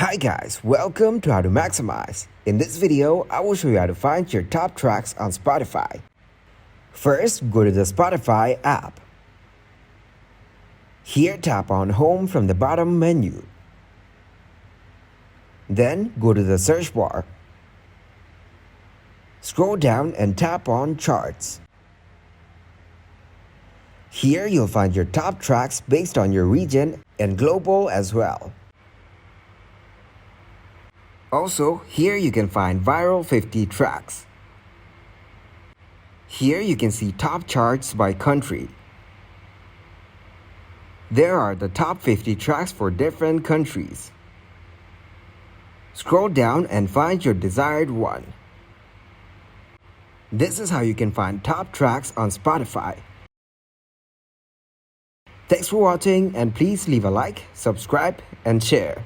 Hi guys, welcome to How to Maximize. In this video, I will show you how to find your top tracks on Spotify. First, go to the Spotify app. Here, tap on Home from the bottom menu. Then, go to the search bar. Scroll down and tap on Charts. Here, you'll find your top tracks based on your region and global as well. Also, here you can find Viral 50 tracks. Here you can see top charts by country. There are the top 50 tracks for different countries. Scroll down and find your desired one. This is how you can find top tracks on Spotify. Thanks for watching, and please leave a like, subscribe, and share.